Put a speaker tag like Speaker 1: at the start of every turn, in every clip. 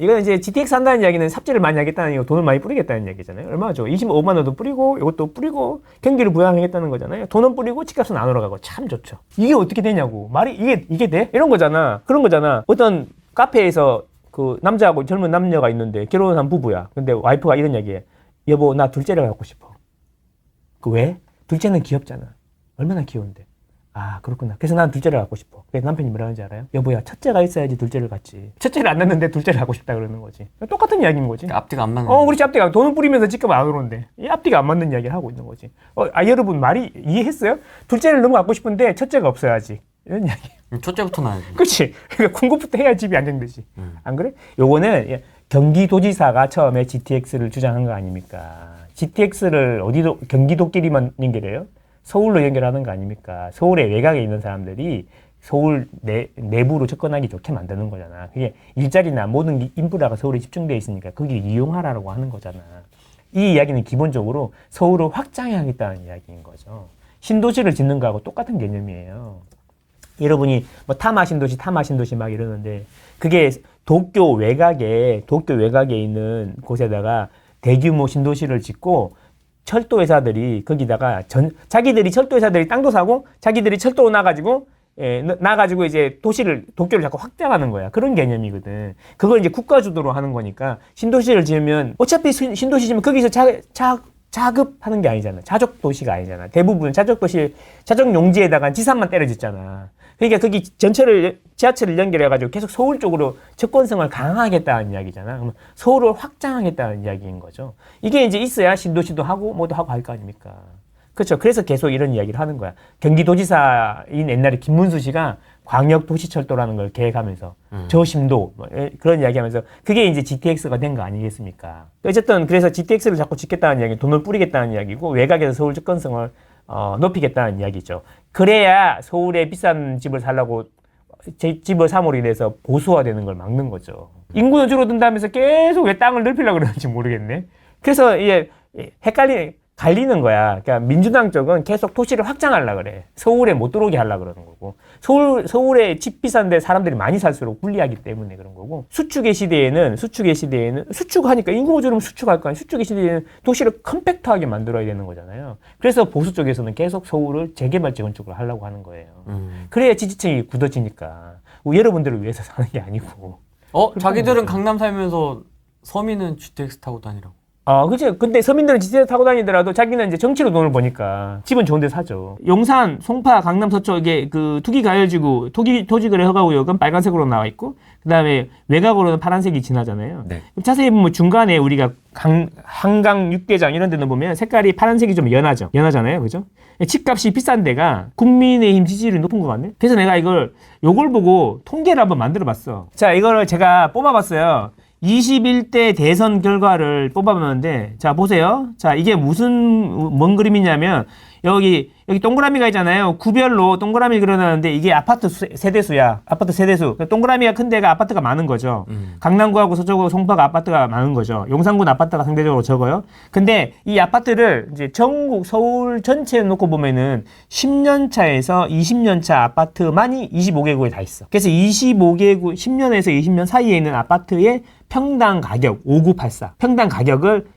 Speaker 1: 이건 이제 GTX 한다는 이야기는 삽질을 많이 하겠다는 거, 돈을 많이 뿌리겠다는 얘기잖아요. 얼마죠? 25만 원도 뿌리고 이것도 뿌리고 경기를 부양하겠다는 거잖아요. 돈은 뿌리고 집값은 안 올라가고 참 좋죠. 이게 어떻게 되냐고. 말이 이게 돼? 이런 거잖아. 그런 거잖아. 어떤 카페에서 그 남자하고 젊은 남녀가 있는데 결혼한 부부야. 근데 와이프가 이런 얘기해. 여보, 나 둘째를 갖고 싶어. 그 왜? 둘째는 귀엽잖아. 얼마나 귀여운데. 아, 그렇구나. 그래서 난 둘째를 갖고 싶어. 그래서 남편이 뭐라 하는지 알아요? 여보야, 첫째가 있어야지 둘째를 갖지. 첫째를 안 낳는데 둘째를 갖고 싶다 그러는 거지. 똑같은 이야기인 거지.
Speaker 2: 그러니까 앞뒤가 안 맞는.
Speaker 1: 그렇지. 앞뒤가 돈을 뿌리면서 집값 안 오르는데 이 앞뒤가 안 맞는 이야기를 하고 있는 거지. 여러분 말이 이해했어요? 둘째를 너무 갖고 싶은데 첫째가 없어야 아직. 이런 이야기.
Speaker 2: 첫째부터 나야지.
Speaker 1: 그렇지. 그러니까 공급부터 해야 집이 안정되지. 안 그래? 요거는 경기도지사가 처음에 GTX를 주장한 거 아닙니까? GTX를 어디도 경기도끼리만 연결해요? 서울로 연결하는 거 아닙니까? 서울의 외곽에 있는 사람들이 서울 내부로 접근하기 좋게 만드는 거잖아. 그게 일자리나 모든 인프라가 서울에 집중되어 있으니까 거기 이용하라고 하는 거잖아. 이 이야기는 기본적으로 서울을 확장하겠다는 이야기인 거죠. 신도시를 짓는 거하고 똑같은 개념이에요. 여러분이 뭐 타마 신도시 막 이러는데 그게 도쿄 외곽에 있는 곳에다가 대규모 신도시를 짓고 철도 회사들이 거기다가 자기들이 철도 회사들이 땅도 사고 자기들이 철도로 나가지고 이제 도쿄를 자꾸 확장하는 거야. 그런 개념이거든. 그걸 이제 국가 주도로 하는 거니까 신도시를 지으면 어차피 신도시 지으면 거기서 자급하는 게 아니잖아. 자족 도시가 아니잖아. 대부분 자족 용지에다가 지산만 때려짓잖아. 그러니까 거기 전체를 지하철을 연결해가지고 계속 서울 쪽으로 접근성을 강화하겠다는 이야기잖아. 그러면 서울을 확장하겠다는 이야기인 거죠. 이게 이제 있어야 신도시도 하고 뭐도 하고 할 거 아닙니까? 그렇죠. 그래서 계속 이런 이야기를 하는 거야. 경기도지사인 옛날에 김문수 씨가 광역도시철도라는 걸 계획하면서 저심도 그런 이야기하면서 그게 이제 GTX가 된 거 아니겠습니까? 어쨌든 그래서 GTX를 자꾸 짓겠다는 이야기, 돈을 뿌리겠다는 이야기고 외곽에서 서울 접근성을 높이겠다는 이야기죠. 그래야 서울에 비싼 집을 살라고 집을 사모리게 돼서 보수화되는 걸 막는 거죠. 인구는 줄어든다면서 계속 왜 땅을 넓히려고 그러는지 모르겠네. 그래서 이게 갈리는 거야. 그러니까 민주당 쪽은 계속 도시를 확장하려고 그래. 서울에 못 들어오게 하려고 그러는 거고. 서울에 집 비싼데 사람들이 많이 살수록 불리하기 때문에 그런 거고. 수축의 시대에는 수축하니까 인구가 줄으면 수축할 거 아니야. 수축의 시대에는 도시를 컴팩트하게 만들어야 되는 거잖아요. 그래서 보수 쪽에서는 계속 서울을 재개발 재건축을 하려고 하는 거예요. 그래야 지지층이 굳어지니까. 여러분들을 위해서 사는 게 아니고.
Speaker 2: 자기들은 강남 살면서 서민은 GTX 타고 다니라고.
Speaker 1: 그치. 근데 서민들은 GTX 타고 다니더라도 자기는 이제 정치로 돈을 버니까 집은 좋은 데 사죠. 용산, 송파, 강남, 서초 이게 그 투기가열지구, 토지거래 허가구역은 빨간색으로 나와 있고, 그 다음에 외곽으로는 파란색이 지나잖아요.
Speaker 2: 네.
Speaker 1: 자세히 보면 중간에 우리가 한강 육개장 이런 데는 보면 색깔이 파란색이 좀 연하잖아요. 그죠? 집값이 비싼 데가 국민의힘 지지율이 높은 것 같네. 그래서 내가 요걸 보고 통계를 한번 만들어 봤어. 자, 이거를 제가 뽑아봤어요. 21대 대선 결과를 뽑아봤는데, 자, 보세요. 자, 이게 뭔 그림이냐면, 여기 동그라미가 있잖아요. 구별로 동그라미 그려놨는데, 이게 아파트 세대수야. 아파트 세대수. 동그라미가 큰 데가 아파트가 많은 거죠. 강남구하고 서초구, 송파가 아파트가 많은 거죠. 용산구는 아파트가 상대적으로 적어요. 근데 이 아파트를 이제 전국, 서울 전체에 놓고 보면은 10년 차에서 20년 차 아파트만이 25개구에 다 있어. 그래서 25개구, 10년에서 20년 사이에 있는 아파트의 평당 가격 5984. 평당 가격을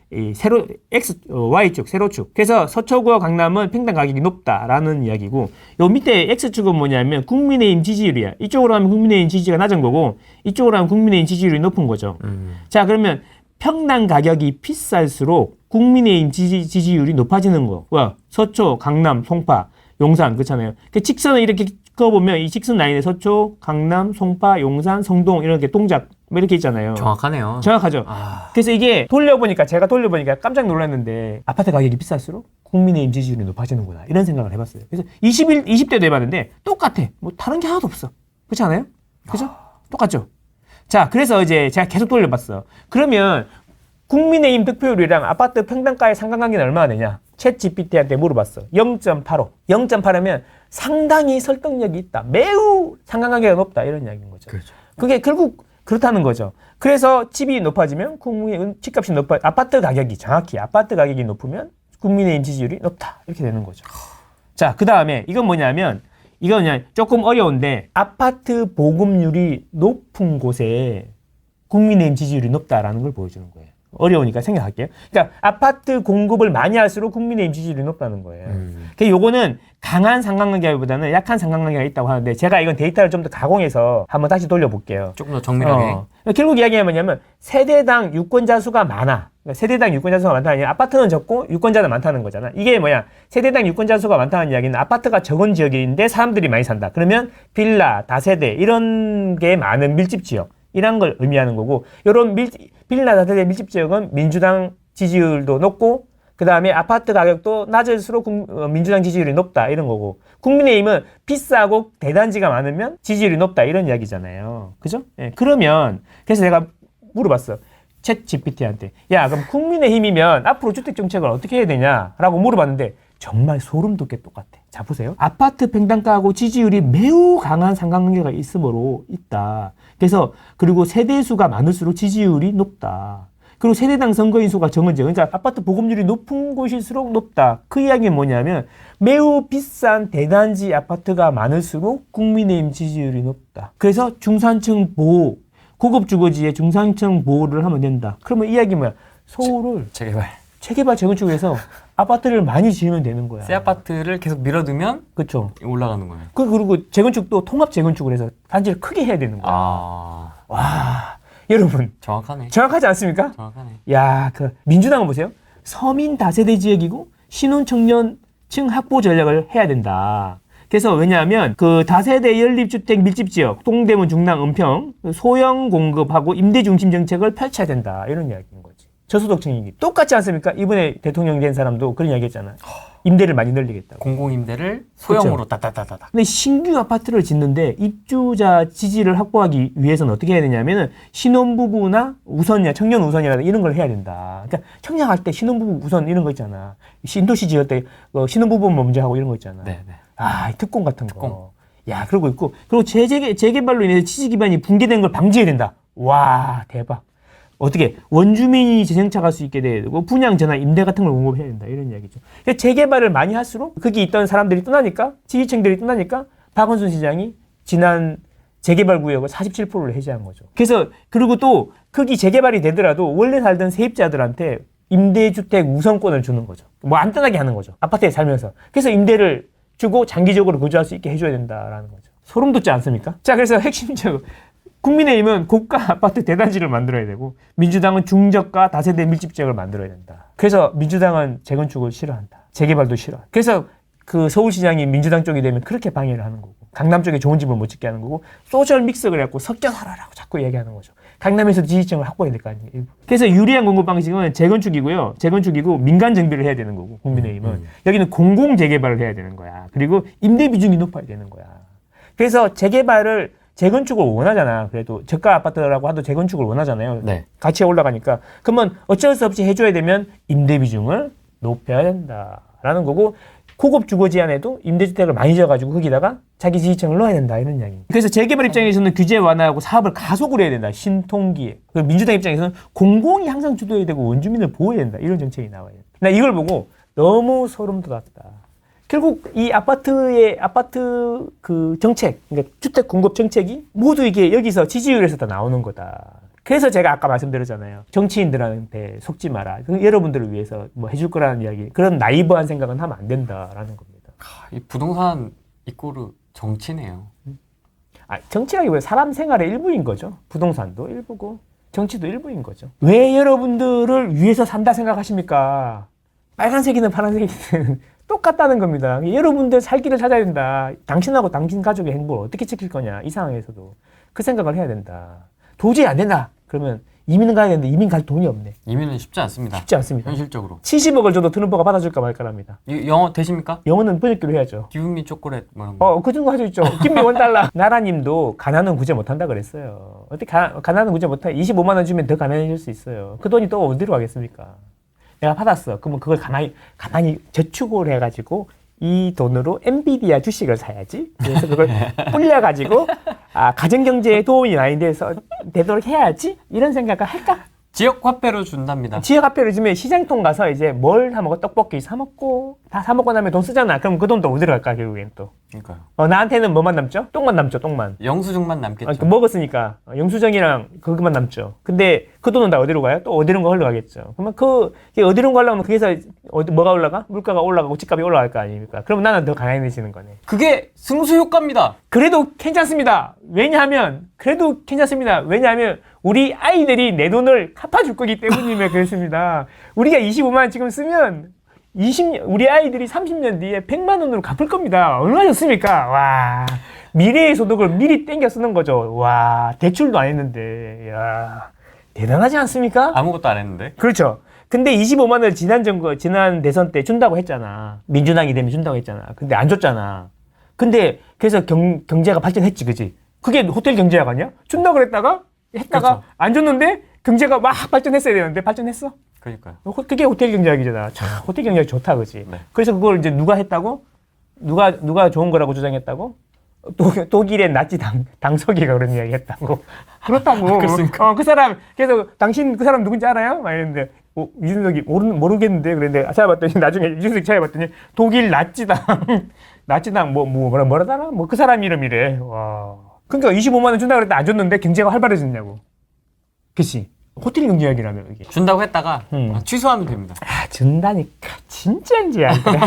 Speaker 1: Y축, 세로축. 그래서 서초구와 강남은 평당 가격이 높다라는 이야기고, 요 밑에 X축은 뭐냐면 국민의힘 지지율이야. 이쪽으로 하면 국민의힘 지지가 낮은 거고, 이쪽으로 하면 국민의힘 지지율이 높은 거죠. 자, 그러면 평당 가격이 비쌀수록 국민의힘 지지율이 높아지는 거. 서초, 강남, 송파, 용산, 그렇잖아요. 그 직선을 이렇게 그어보면 이 직선 라인에 서초, 강남, 송파, 용산, 성동 이렇게 동작 이렇게 있잖아요.
Speaker 2: 정확하네요.
Speaker 1: 정확하죠. 그래서 이게 제가 돌려보니까 깜짝 놀랐는데 아파트 가격이 비쌀수록 국민의힘 지지율이 높아지는구나 이런 생각을 해봤어요. 그래서 20대도 해봤는데 똑같아. 뭐 다른 게 하나도 없어. 그렇지 않아요? 그죠? 똑같죠? 자, 그래서 이제 제가 계속 돌려봤어. 그러면 국민의힘 득표율이랑 아파트 평당가의 상관관계는 얼마나 되냐? 챗GPT한테 물어봤어. 0.85. 0.8이면 상당히 설득력이 있다. 매우 상관관계가 높다. 이런 이야기인 거죠.
Speaker 2: 그렇죠.
Speaker 1: 그게 결국 그렇다는 거죠. 그래서 집이 높아지면 집값이 아파트 가격이 높으면 국민의힘 지지율이 높다. 이렇게 되는 거죠. 자, 그 다음에 이건 뭐냐면 조금 어려운데 아파트 보급률이 높은 곳에 국민의힘 지지율이 높다라는 걸 보여주는 거예요. 어려우니까 생각할게요. 그러니까 아파트 공급을 많이 할수록 국민의힘 지지율이 높다는 거예요. 그러니까 요거는 강한 상관관계보다는 약한 상관관계가 있다고 하는데 제가 이건 데이터를 좀 더 가공해서 한번 다시 돌려볼게요.
Speaker 2: 조금 더 정밀하게.
Speaker 1: 결국 이야기가 뭐냐면 세대당 유권자 수가 많아. 그러니까 세대당 유권자 수가 많다는 게 아파트는 적고 유권자는 많다는 거잖아. 이게 뭐야? 세대당 유권자 수가 많다는 이야기는 아파트가 적은 지역인데 사람들이 많이 산다. 그러면 빌라, 다세대 이런 게 많은 밀집 지역 이란 걸 의미하는 거고 이런 빌라, 다세대 밀집 지역은 민주당 지지율도 높고 그 다음에 아파트 가격도 낮을수록 민주당 지지율이 높다 이런 거고 국민의힘은 비싸고 대단지가 많으면 지지율이 높다 이런 이야기잖아요. 그죠? 예, 그러면 그래서 제가 물어봤어. 챗 GPT한테 야 그럼 국민의힘이면 앞으로 주택정책을 어떻게 해야 되냐라고 물어봤는데 정말 소름 돋게 똑같아. 자 보세요. 아파트 평당가하고 지지율이 매우 강한 상관관계가 있으므로 있다. 그래서 그리고 세대수가 많을수록 지지율이 높다. 그리고 세대당 선거인 수가 적은 지역, 그러니까 아파트 보급률이 높은 곳일수록 높다. 그 이야기는 뭐냐면 매우 비싼 대단지 아파트가 많을수록 국민의힘 지지율이 높다. 그래서 중산층 보호, 고급 주거지의 중산층 보호를 하면 된다. 그러면 이야기 뭐야? 서울을 재개발 재건축에서 아파트를 많이 지으면 되는 거야.
Speaker 2: 새 아파트를 계속 밀어두면
Speaker 1: 그렇죠.
Speaker 2: 올라가는 거예요.
Speaker 1: 그리고 재건축도 통합 재건축을 해서 단지를 크게 해야 되는 거야. 와, 여러분
Speaker 2: 정확하네.
Speaker 1: 정확하지 않습니까?
Speaker 2: 정확하네.
Speaker 1: 야, 그 민주당은 보세요. 서민 다세대 지역이고 신혼청년층 확보 전략을 해야 된다. 그래서 왜냐하면 그 다세대 연립주택 밀집 지역, 동대문, 중랑, 은평 소형 공급하고 임대 중심 정책을 펼쳐야 된다. 이런 이야기인 거지. 저소득층이 똑같지 않습니까? 이번에 대통령 된 사람도 그런 이야기 했잖아요. 임대를 많이 늘리겠다고.
Speaker 2: 공공임대를 소형으로 따따따따.
Speaker 1: 근데 신규 아파트를 짓는데 입주자 지지를 확보하기 위해서는 어떻게 해야 되냐면은 신혼부부나 우선이야, 청년 우선이라든가 이런 걸 해야 된다. 그러니까 청약할 때 신혼부부 우선 이런 거 있잖아. 신도시 지을 때 신혼부부 먼저 하고 이런 거 있잖아.
Speaker 2: 네네.
Speaker 1: 아, 특공 같은 거. 야, 그러고 있고. 그리고 재개발로 인해서 지지 기반이 붕괴된 걸 방지해야 된다. 와, 대박. 어떻게 원주민이 재정착할 수 있게 되고 분양 전환 임대 같은 걸 공급해야 된다 이런 이야기죠. 그러니까 재개발을 많이 할수록 거기 있던 사람들이 떠나니까 지지층들이 떠나니까 박원순 시장이 지난 재개발 구역을 47%를 해제한 거죠. 그래서 그리고 또 거기 재개발이 되더라도 원래 살던 세입자들한테 임대주택 우선권을 주는 거죠. 뭐 안 떠나게 하는 거죠. 아파트에 살면서. 그래서 임대를 주고 장기적으로 거주할 수 있게 해줘야 된다라는 거죠. 소름 돋지 않습니까? 자, 그래서 핵심적으로 국민의힘은 고가 아파트 대단지를 만들어야 되고 민주당은 중저가 다세대 밀집 지역을 만들어야 된다. 그래서 민주당은 재건축을 싫어한다. 재개발도 싫어. 그래서 그 서울시장이 민주당 쪽이 되면 그렇게 방해를 하는 거고 강남 쪽에 좋은 집을 못 짓게 하는 거고 소셜 믹스를 해갖고 섞여 살아라고 자꾸 얘기하는 거죠. 강남에서 지지층을 확보해야 될 거 아니에요. 그래서 유리한 공급 방식은 재건축이고요. 재건축이고 민간 정비를 해야 되는 거고 국민의힘은 여기는 공공 재개발을 해야 되는 거야. 그리고 임대 비중이 높아야 되는 거야. 그래서 재건축을 원하잖아. 그래도 저가 아파트라고 하도 재건축을 원하잖아요.
Speaker 2: 네.
Speaker 1: 가치가 올라가니까. 그러면 어쩔 수 없이 해줘야 되면 임대 비중을 높여야 된다라는 거고 고급 주거지 안에도 임대주택을 많이 지어가지고 거기다가 자기 지지층을 넣어야 된다 이런 이야기입니다. 그래서 재개발 입장에서는 규제 완화하고 사업을 가속으로 해야 된다. 신통기에. 민주당 입장에서는 공공이 항상 주도해야 되고 원주민을 보호해야 된다. 이런 정책이 나와야 된다. 나 이걸 보고 너무 소름 돋았다. 결국 이 아파트 그 정책, 그러니까 주택 공급 정책이 모두 이게 여기서 지지율에서 다 나오는 거다. 그래서 제가 아까 말씀드렸잖아요. 정치인들한테 속지 마라. 여러분들을 위해서 뭐 해줄 거라는 이야기. 그런 나이브한 생각은 하면 안 된다라는 겁니다.
Speaker 2: 이 부동산 이꼬르 정치네요.
Speaker 1: 정치라기보다 사람 생활의 일부인 거죠. 부동산도 일부고 정치도 일부인 거죠. 왜 여러분들을 위해서 산다 생각하십니까? 빨간색이든 파란색이든 똑같다는 겁니다. 여러분들 살 길을 찾아야 된다. 당신하고 당신 가족의 행복을 어떻게 지킬 거냐. 이 상황에서도. 그 생각을 해야 된다. 도저히 안 된다. 그러면 이민은 가야 되는데 이민 갈 돈이 없네.
Speaker 2: 이민은 쉽지 않습니다.
Speaker 1: 쉽지 않습니다.
Speaker 2: 현실적으로.
Speaker 1: 70억을 줘도 트럼프가 받아줄까 말까랍니다.
Speaker 2: 영어 되십니까?
Speaker 1: 영어는 번역기로 해야죠.
Speaker 2: 기분미 초콜릿 뭐 이런 거.
Speaker 1: 그 정도 할 수 있죠. 김미 $1. 나라님도 가난은 구제 못한다 그랬어요. 어떻게 가난은 구제 못해? 25만 원 주면 더 가난해질 수 있어요. 그 돈이 또 어디로 가겠습니까? 내가 받았어. 그러면 그걸 가만히 저축을 해가지고 이 돈으로 엔비디아 주식을 사야지. 그래서 그걸 불려가지고 가정경제에 도움이 많이 되도록 해야지. 이런 생각을 할까?
Speaker 2: 지역 화폐로 준답니다.
Speaker 1: 지역 화폐를 주면 시장통 가서 이제 뭘 사 먹어? 떡볶이 사 먹고 다 사 먹고 나면 돈 쓰잖아. 그럼 그 돈 또 어디로 갈까 결국엔 또.
Speaker 2: 그러니까요.
Speaker 1: 나한테는 뭐만 남죠? 똥만 남죠, 똥만.
Speaker 2: 영수증만 남겠죠.
Speaker 1: 먹었으니까 영수증이랑 그것만 남죠. 근데 그 돈은 다 어디로 가요? 또 어디론가 흘러가겠죠. 그러면 그게 어디론가 가려면 거기서 뭐가 올라가? 물가가 올라가고 집값이 올라갈 거 아닙니까? 그럼 나는 더 강해지는 거네.
Speaker 2: 그게 승수 효과입니다.
Speaker 1: 그래도 괜찮습니다. 그래도 괜찮습니다. 왜냐하면 우리 아이들이 내 돈을 갚아줄 거기 때문이면 그렇습니다. 우리가 25만 원 지금 쓰면 우리 아이들이 30년 뒤에 100만 원으로 갚을 겁니다. 얼마나 좋습니까? 와, 미래의 소득을 미리 땡겨 쓰는 거죠. 와, 대출도 안 했는데, 야, 대단하지 않습니까?
Speaker 2: 아무것도 안 했는데.
Speaker 1: 그렇죠. 근데 25만 원을 지난 대선 때 준다고 했잖아. 민주당이 되면 준다고 했잖아. 근데 안 줬잖아. 근데 그래서 경제가 발전했지, 그지? 그게 호텔 경제학 아니야? 준다고 했다가
Speaker 2: 그렇죠.
Speaker 1: 안 줬는데 경제가 막 발전했어야 되는데 발전했어?
Speaker 2: 그러니까요.
Speaker 1: 그게 호텔 경제학이잖아. 참, 호텔 경제학 좋다, 그지?
Speaker 2: 네.
Speaker 1: 그래서 그걸 이제 누가 했다고? 누가 좋은 거라고 주장했다고? 독일의 나치 당서기가 그런 이야기 했다고. 그렇다고.
Speaker 2: 그렇습니까?
Speaker 1: 그 사람, 그래서 당신 그 사람 누군지 알아요? 막 이랬는데, 이준석이 모르겠는데, 그랬는데, 찾아봤더니, 나중에 이준석이 찾아봤더니, 독일 나치당 뭐라더라? 뭐 그 사람 이름이래. 와. 그러니까 25만 원 준다고 그랬는데 안 줬는데 경제가 활발해졌냐고. 그치? 호텔 경제학이라며, 이게.
Speaker 2: 준다고 했다가 취소하면 됩니다.
Speaker 1: 준다니까. 진짜인지 안 그래?